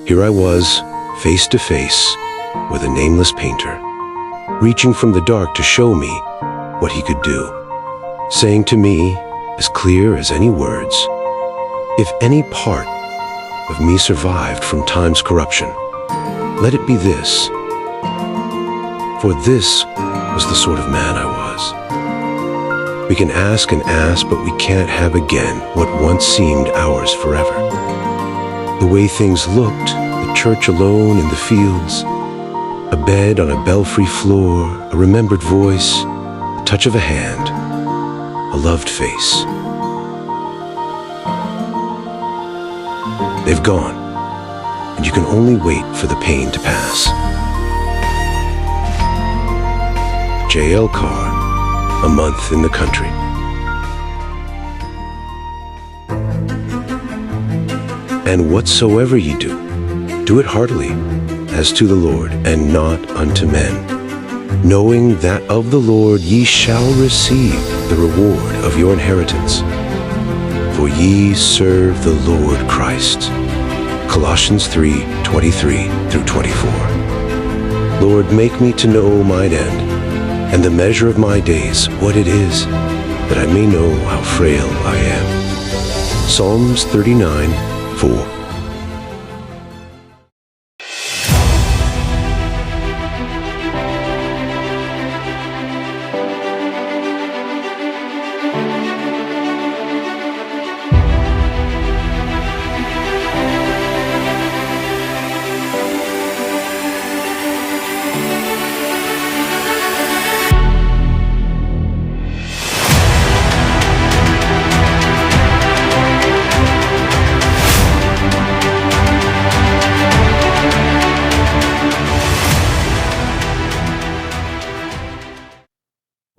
Here I was, face to face with a nameless painter, reaching from the dark to show me what he could do, saying to me, as clear as any words, if any part of me survived from time's corruption, let it be this. For this was the sort of man I was. We can ask and ask, but we can't have again what once seemed ours forever. The way things looked, the church alone in the fields, a bed on a belfry floor, a remembered voice, the touch of a hand, a loved face. They've gone, and you can only wait for the pain to pass. J.L. Carr, A Month in the Country. And whatsoever ye do, do it heartily, as to the Lord, and not unto men, knowing that of the Lord ye shall receive the reward of your inheritance. For ye serve the Lord Christ. Colossians 3:23 through 24. Lord, make me to know mine end, and the measure of my days, what it is, that I may know how frail I am. Psalms 39:4.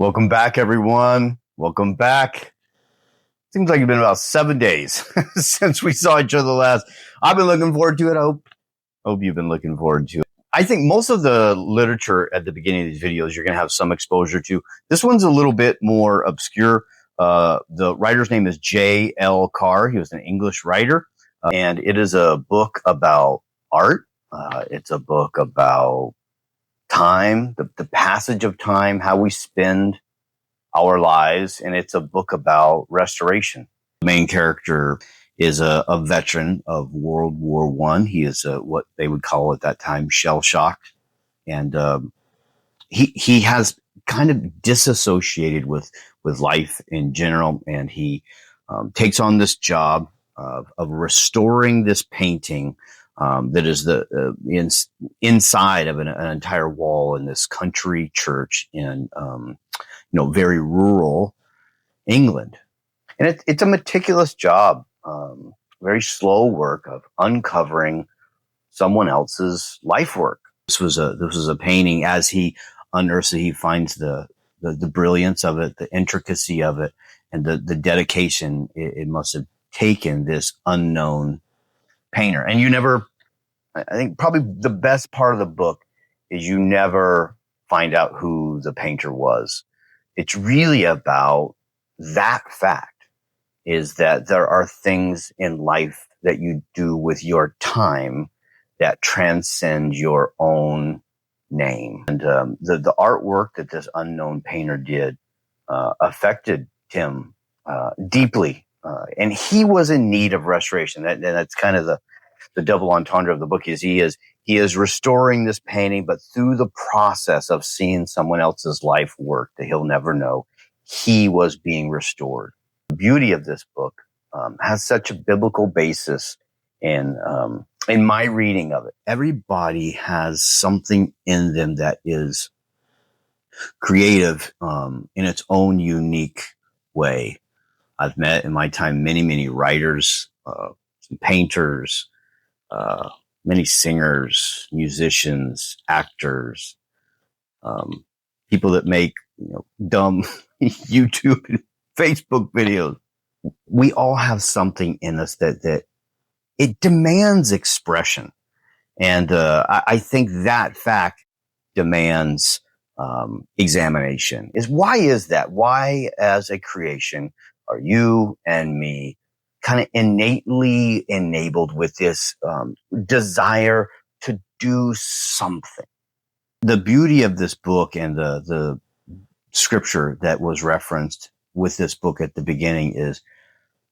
Welcome back, everyone. Welcome back. Seems like it's been about 7 days since we saw each other last. I've been looking forward to it. I hope you've been looking forward to it. I think most of the literature at the beginning of these videos you're going to have some exposure to. This one's a little bit more obscure. The writer's name is J.L. Carr. He was an English writer, and it is a book about art. It's a book about time, the passage of time, how we spend our lives, and it's a book about restoration. The main character is a veteran of World War I. He is what they would call at that time shell-shocked, and he has kind of disassociated with life in general, and he takes on this job of restoring this painting that is the inside of an entire wall in this country church in very rural England, and it's a meticulous job, very slow work of uncovering someone else's life work. This was a painting. As he unearths it, he finds the brilliance of it, the intricacy of it, and the dedication it must have taken this unknown painter. And I think probably the best part of the book is you never find out who the painter was. It's really about that fact, is that there are things in life that you do with your time that transcend your own name. And the artwork that this unknown painter did affected him deeply. And he was in need of restoration. That's kind of the double entendre of the book. He is restoring this painting, but through the process of seeing someone else's life work that he'll never know, he was being restored. The beauty of this book has such a biblical basis in my reading of it. Everybody has something in them that is creative in its own unique way. I've met in my time many writers, some painters, many singers, musicians, actors, people that make dumb YouTube and Facebook videos. We all have something in us that it demands expression, and I think that fact demands examination. Why is that? Why, as a creation, are you and me kind of innately enabled with this desire to do something. The beauty of this book and the scripture that was referenced with this book at the beginning is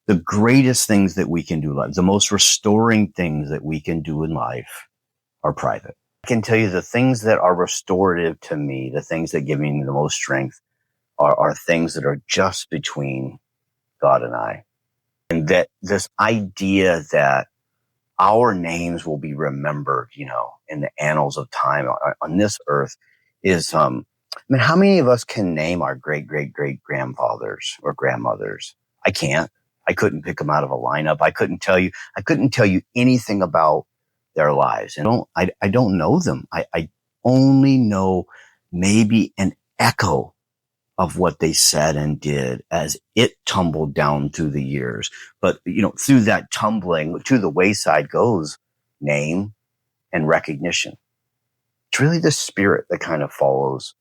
the greatest things that we can do in life, the most restoring things that we can do in life are private. I can tell you the things that are restorative to me, the things that give me the most strength are things that are just between God and I. And that this idea that our names will be remembered, in the annals of time on this earth is, how many of us can name our great, great, great grandfathers or grandmothers? I can't. I couldn't pick them out of a lineup. I couldn't tell you anything about their lives. And I don't know them. I only know maybe an echo of what they said and did as it tumbled down through the years. But, through that tumbling to the wayside goes name and recognition. It's really the spirit that kind of follows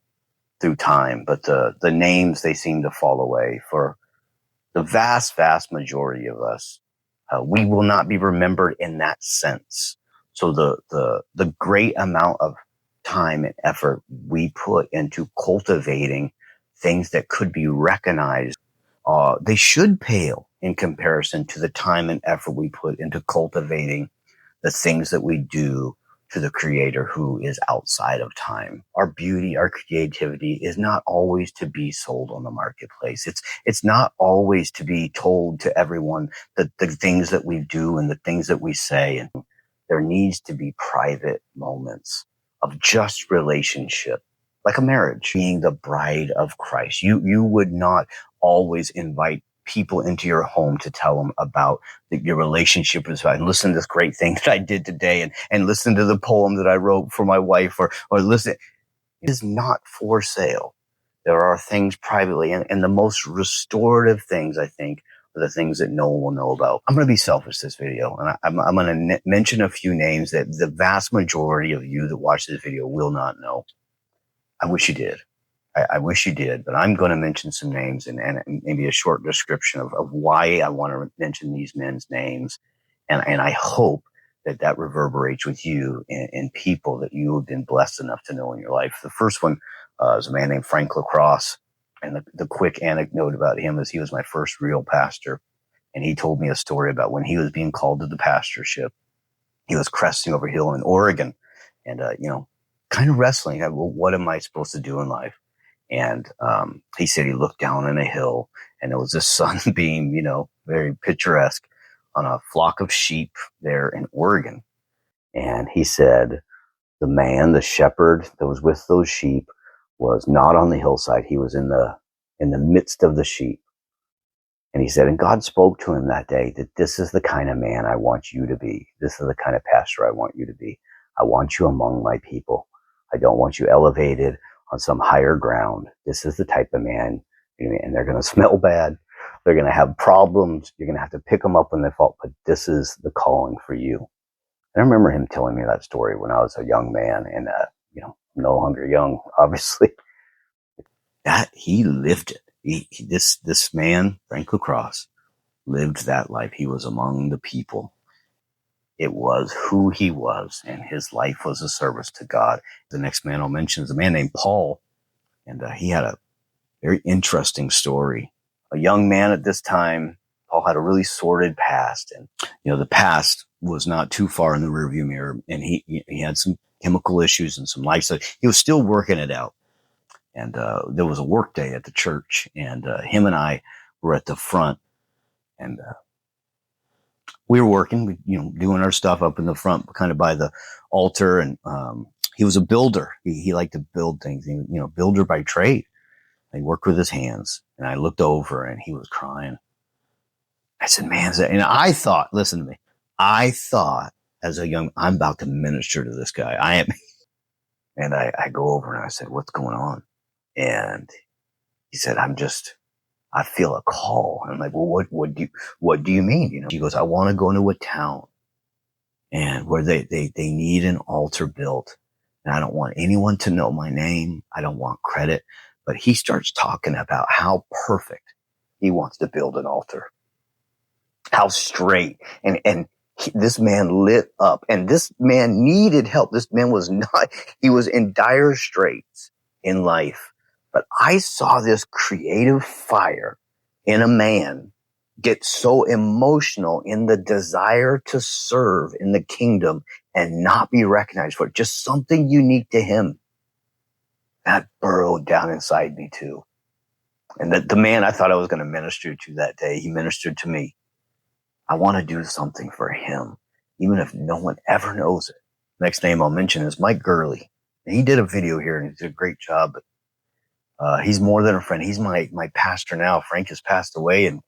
through time, but the names, they seem to fall away for the vast, vast majority of us. We will not be remembered in that sense. So the great amount of time and effort we put into cultivating things that could be recognized, they should pale in comparison to the time and effort we put into cultivating the things that we do to the Creator who is outside of time. Our beauty, our creativity is not always to be sold on the marketplace. It's not always to be told to everyone that the things that we do and the things that we say. And there needs to be private moments of just relationship, like a marriage, being the bride of Christ. You would not always invite people into your home to tell them about your relationship with God and listen to this great thing that I did today and listen to the poem that I wrote for my wife or listen. It is not for sale. There are things privately and the most restorative things, I think, are the things that no one will know about. I'm going to be selfish this video and I'm going to mention a few names that the vast majority of you that watch this video will not know. I wish you did. I wish you did, but I'm going to mention some names and maybe a short description of why I want to mention these men's names. And I hope that reverberates with you and people that you have been blessed enough to know in your life. The first one is a man named Frank LaCrosse. And the quick anecdote about him is he was my first real pastor. And he told me a story about when he was being called to the pastorship. He was cresting over a hill in Oregon and, kind of wrestling. Well, what am I supposed to do in life? And he said he looked down on a hill and there was a sunbeam, very picturesque on a flock of sheep there in Oregon. And he said the shepherd that was with those sheep was not on the hillside. He was in the midst of the sheep. And he said, and God spoke to him that day that this is the kind of man I want you to be. This is the kind of pastor I want you to be. I want you among my people. I don't want you elevated on some higher ground. This is the type of man, and they're going to smell bad. They're going to have problems. You're going to have to pick them up when they fall, but this is the calling for you. And I remember him telling me that story when I was a young man and, I'm no longer young, obviously. That he lived it. This man, Frank LaCrosse, lived that life. He was among the people. It was who he was, and his life was a service to God. The next man I'll mention is a man named Paul, and he had a very interesting story. A young man at this time, Paul had a really sordid past, and the past was not too far in the rearview mirror, and he had some chemical issues and some lifestyle. He was still working it out, and there was a work day at the church, and him and I were at the front, and we were working, doing our stuff up in the front, kind of by the altar. And he was a builder. He liked to build things. Builder by trade. He worked with his hands. And I looked over, and he was crying. I said, "Man," and I thought, listen to me. I thought as a young, I'm about to minister to this guy. I am. And I go over and I said, "What's going on?" And he said, I feel a call. And I'm like, "Well, what do you mean?" He goes, "I want to go into a town and where they need an altar built. And I don't want anyone to know my name. I don't want credit." But he starts talking about how perfect he wants to build an altar. how straight this man lit up, and this man needed help. This man he was in dire straits in life. But I saw this creative fire in a man get so emotional in the desire to serve in the kingdom and not be recognized for it. Just something unique to him. That burrowed down inside me too. And the man I thought I was going to minister to that day, he ministered to me. I want to do something for him, even if no one ever knows it. Next name I'll mention is Mike Gurley. And he did a video here and he did a great job. But he's more than a friend. He's my pastor now. Frank has passed away, and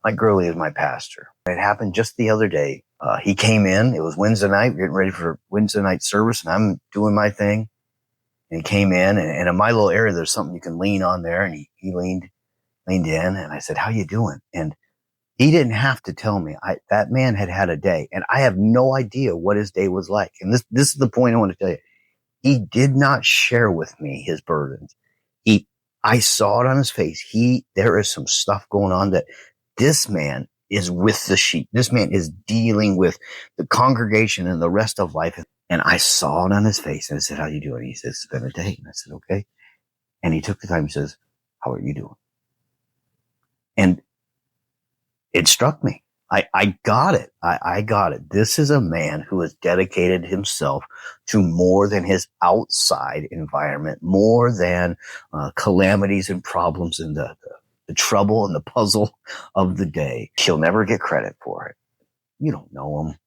Mike Gurley is my pastor. It happened just the other day. He came in. It was Wednesday night, getting ready for Wednesday night service, and I'm doing my thing. And he came in, and in my little area, there's something you can lean on there. And he leaned in, and I said, "How you doing?" And he didn't have to tell me. That man had a day, and I have no idea what his day was like. And this is the point I want to tell you. He did not share with me his burdens. I saw it on his face. There is some stuff going on that this man is with the sheep. This man is dealing with the congregation and the rest of life. And I saw it on his face, and I said, "How you doing?" He says, "It's been a day." And I said, "Okay." And he took the time and says, "How are you doing?" And it struck me. I got it. I got it. This is a man who has dedicated himself to more than his outside environment, more than calamities and problems and the trouble and the puzzle of the day. He'll never get credit for it. You don't know him.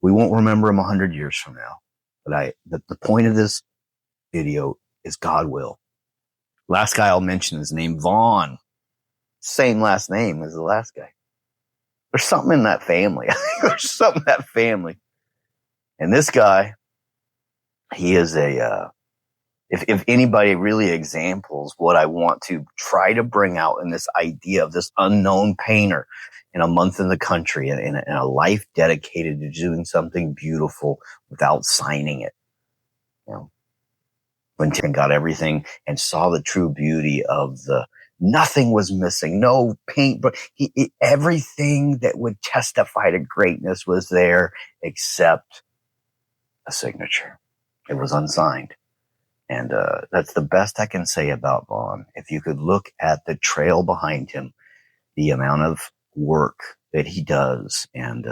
We won't remember him 100 years from now. But the point of this video is God will. Last guy I'll mention is named Vaughn. Same last name as the last guy. There's something in that family. There's something in that family. And this guy, he is if anybody really examples what I want to try to bring out in this idea of this unknown painter in a month in the country and in a life dedicated to doing something beautiful without signing it. You know, when Tim got everything and saw the true beauty of nothing was missing, no paint, but everything that would testify to greatness was there except a signature. It was unsigned. And that's the best I can say about Vaughn. If you could look at the trail behind him, the amount of work that he does, and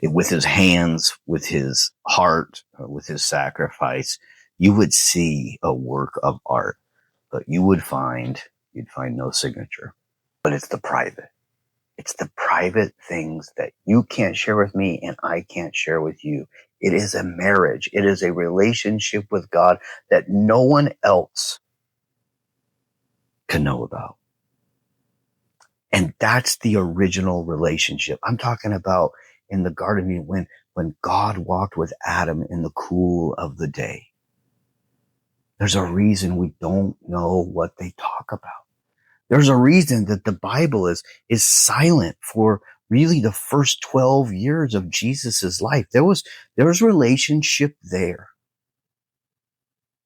with his hands, with his heart, with his sacrifice, you would see a work of art. But you'd find no signature. But it's the private. It's the private things that you can't share with me and I can't share with you. It is a marriage. It is a relationship with God that no one else can know about. And that's the original relationship. I'm talking about in the Garden of Eden when God walked with Adam in the cool of the day. There's a reason we don't know what they talk about. There's a reason that the Bible is silent for really the first 12 years of Jesus's life. There was relationship there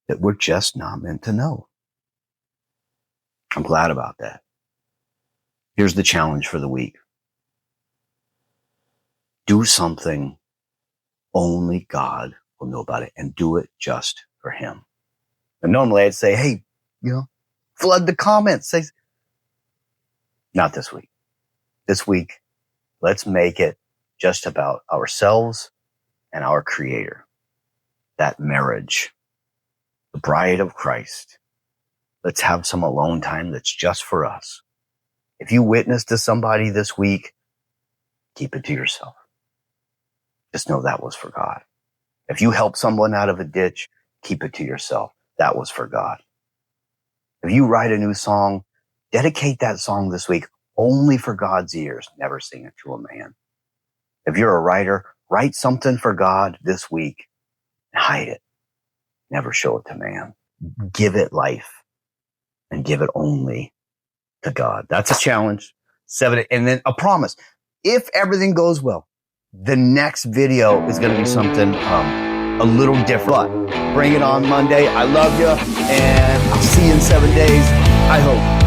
that we're just not meant to know. I'm glad about that. Here's the challenge for the week. Do something only God will know about it, and do it just for him. And normally I'd say, hey, flood the comments. Say, not this week. This week, let's make it just about ourselves and our Creator. That marriage, the bride of Christ. Let's have some alone time that's just for us. If you witness to somebody this week, keep it to yourself. Just know that was for God. If you help someone out of a ditch, keep it to yourself. That was for God. If you write a new song, dedicate that song this week only for God's ears. Never sing it to a man. If you're a writer, write something for God this week and hide it. Never show it to man. Give it life and give it only to God. That's a challenge. 7, and then a promise. If everything goes well, the next video is going to be something a little different. Bring it on Monday. I love you, and I'll see you in 7 days. I hope.